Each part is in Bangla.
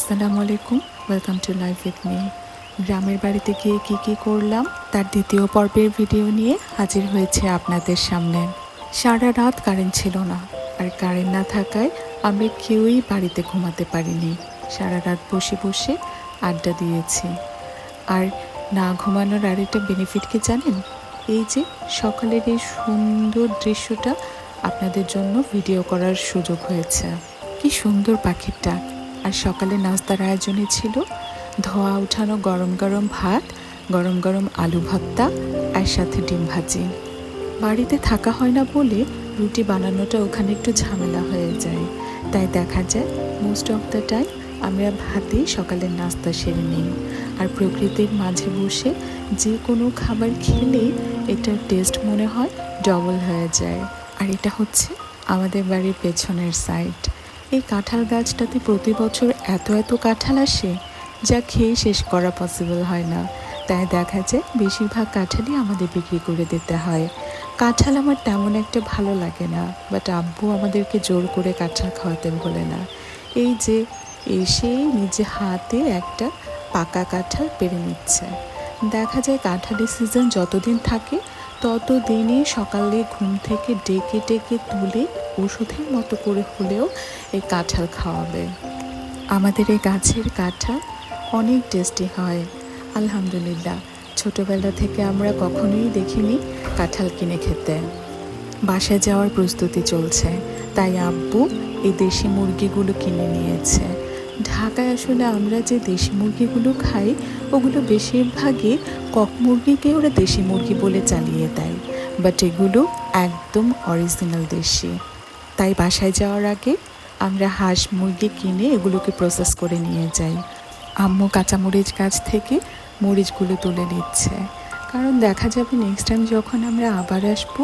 আসসালামু আলাইকুম, welcome to life with me. গ্রামের বাড়িতে গিয়ে কী করলাম তার দ্বিতীয় পর্বের ভিডিও নিয়ে হাজির হয়েছে আপনাদের সামনে। সারা রাত কারেন্ট ছিল না, আর কারেন্ট না থাকায় আমরা কেউই বাড়িতে ঘুমাতে পারিনি। সারা রাত বসে বসে আড্ডা দিয়েছি। আর না ঘুমানোর আরেকটা বেনিফিট কি জানেন? এই যে সকালের এই সুন্দর দৃশ্যটা আপনাদের জন্য ভিডিও করার সুযোগ হয়েছে। কি সুন্দর পাখির ডাক। আর সকালে নাস্তার আয়োজনে ছিল ধোয়া উঠানো গরম গরম ভাত, গরম গরম আলু ভর্তা, আর সাথে ডিম ভাজি। বাড়িতে থাকা হয় না বলে রুটি বানানোটা ওখানে একটু ঝামেলা হয়ে যায়, তাই দেখা যায় মোস্ট অফ দ্য টাইম আমরা ভাতেই সকালের নাস্তা সেরে নিই। আর প্রকৃতির মাঝে বসে যে কোনো খাবার খেলেই এটার টেস্ট মনে হয় ডবল হয়ে যায়। আর এটা হচ্ছে আমাদের বাড়ির পেছনের সাইড। এই কাঁঠাল গাছটাতে প্রতি বছর এত কাঁঠাল আসে যা খেয়ে শেষ করা পসিবল হয় না। তাই দেখা যায় বেশিরভাগ কাঁঠালই আমাদের বিক্রি করে দিতে হয়। কাঁঠাল আমার তেমন একটা ভালো লাগে না, বাট আব্বু আমাদেরকে জোর করে কাঁঠাল খাওয়াতে ভোলে না। এই যে এসে নিজে হাতে একটা পাকা কাঁঠাল পেরে নিচ্ছে। দেখা যায় কাঁঠালের সিজন যতদিন থাকে ততদিনই সকালে ঘুম থেকে ডেকে ডেকে তুলে ওষুধের মতো করে হলেও এই কাঁঠাল খাওয়াবে। আমাদের এই গাছের কাঁঠাল অনেক টেস্টি হয় আলহামদুলিল্লাহ। ছোটোবেলা থেকে আমরা কখনোই দেখিনি কাঁঠাল কিনে খেতে। বাসায় যাওয়ার প্রস্তুতি চলছে, তাই আব্বু এই দেশি মুরগিগুলো কিনে নিয়েছে। ঢাকায় আসলে আমরা যে দেশি মুরগিগুলো খাই ওগুলো বেশিরভাগই কক মুরগিকে ওরা দেশি মুরগি বলে চালিয়ে দেয়, বাট এগুলো একদম অরিজিনাল দেশি। তাই বাসায় যাওয়ার আগে আমরা হাঁস মুরগি কিনে এগুলোকে প্রসেস করে নিয়ে যাই। আম্মু কাঁচামরিচ গাছ থেকে মরিচগুলো তুলে নিচ্ছে, কারণ দেখা যাবে নেক্সট টাইম যখন আমরা আবার আসবো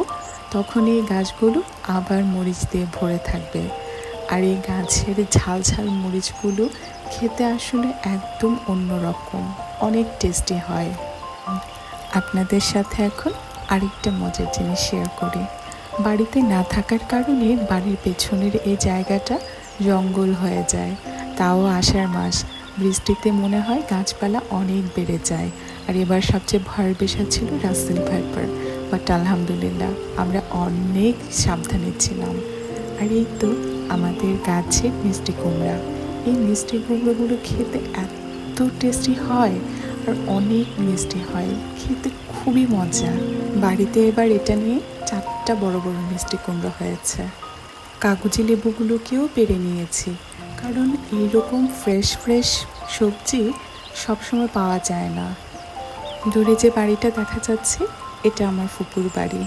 তখন এই গাছগুলো আবার মরিচ দিয়ে ভরে থাকবে। আর এই গাছের ঝাল ঝাল মরিচগুলো খেতে আসলে একদম অন্যরকম, অনেক টেস্টি হয়। আপনাদের সাথে এখন আরেকটা মজার জিনিস শেয়ার করি। বাড়িতে না থাকার কারণে বাড়ির পেছনের এই জায়গাটা জঙ্গল হয়ে যায়। তাও আষাঢ় মাস, বৃষ্টিতে মনে হয় গাছপালা অনেক বেড়ে যায়। আর এবার সবচেয়ে ভয়ের বিষয় ছিল রাসেল ভাইপার, বাট আলহামদুলিল্লাহ আমরা অনেক সাবধানে ছিলাম। আর এই তো আমাদের গাছের মিষ্টি কুমড়া। এই মিষ্টি কুমড়োগুলো খেতে এত টেস্টি হয় আর অনেক মিষ্টি হয়, খেতে খুবই মজা। বাড়িতে এবার এটা নিয়ে 4টা বড় বড় মিষ্টি কুমড়ো হয়েছে। কাগজি লেবুগুলোকেও পেরে নিয়েছি, কারণ এইরকম ফ্রেশ সবজি সবসময় পাওয়া যায় না। দূরে যে বাড়িটা দেখা যাচ্ছে এটা আমার ফুপুর বাড়ি।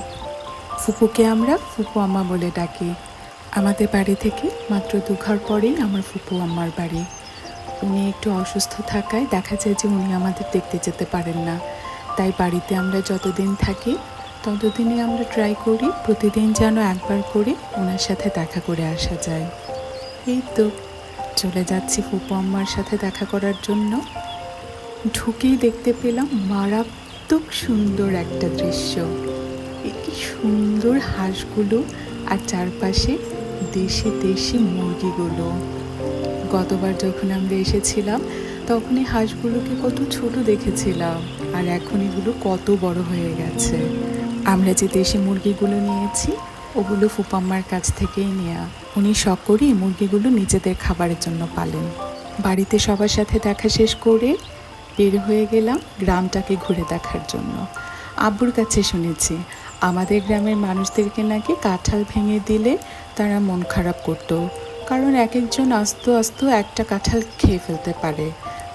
ফুপুকে আমরা ফুপু আম্মা বলে ডাকি। আমাদের বাড়ি থেকে মাত্র 2 ঘর পরেই আমার ফুপু আম্মার বাড়ি। উনি একটু অসুস্থ থাকায় দেখা যায় যে উনি আমাদের দেখতে যেতে পারেন না। তাই বাড়িতে আমরা যতদিন থাকি ততদিনই আমরা ট্রাই করি প্রতিদিন যেন একবার করে ওনার সাথে দেখা করে আসা যায়। এই তো চলে যাচ্ছি ফুপু আম্মার সাথে দেখা করার জন্য। ঢুকেই দেখতে পেলাম মারাত্মক সুন্দর একটা দৃশ্য। কি সুন্দর হাঁসগুলো আর চারপাশে দেশি মুরগিগুলো। গতবার যখন আমরা এসেছিলাম তখন এই হাঁসগুলোকে কত ছোট দেখেছিলাম, আর এখন এগুলো কত বড় হয়ে গেছে। আমরা যে দেশি মুরগিগুলো নিয়েছি ওগুলো ফুপাম্মার কাছ থেকেই নেওয়া। উনি শখ করে মুরগিগুলো নিজেদের খাবারের জন্য পালেন। বাড়িতে সবার সাথে দেখা শেষ করে বের হয়ে গেলাম গ্রামটাকে ঘুরে দেখার জন্য। আব্বুর কাছে শুনেছি আমাদের গ্রামের মানুষদেরকে নাকি কাঁঠাল ভেঙে দিলে তারা মন খারাপ করতো, কারণ এক একজন আস্ত একটা কাঁঠাল খেয়ে ফেলতে পারে,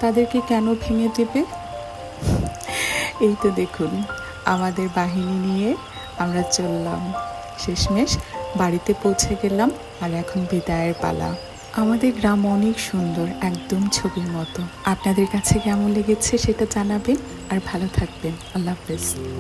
তাদেরকে কেন ভেঙে দেবে? এই তো দেখুন আমাদের বাহিনী নিয়ে আমরা চললাম, শেষমেশ বাড়িতে পৌঁছে গেলাম। আর এখন বিদায়ের পালা। আমাদের গ্রাম অনেক সুন্দর, একদম ছবির মতো। আপনাদের কাছে কেমন লেগেছে সেটা জানাবেন, আর ভালো থাকবেন। আল্লাহ হাফেজ।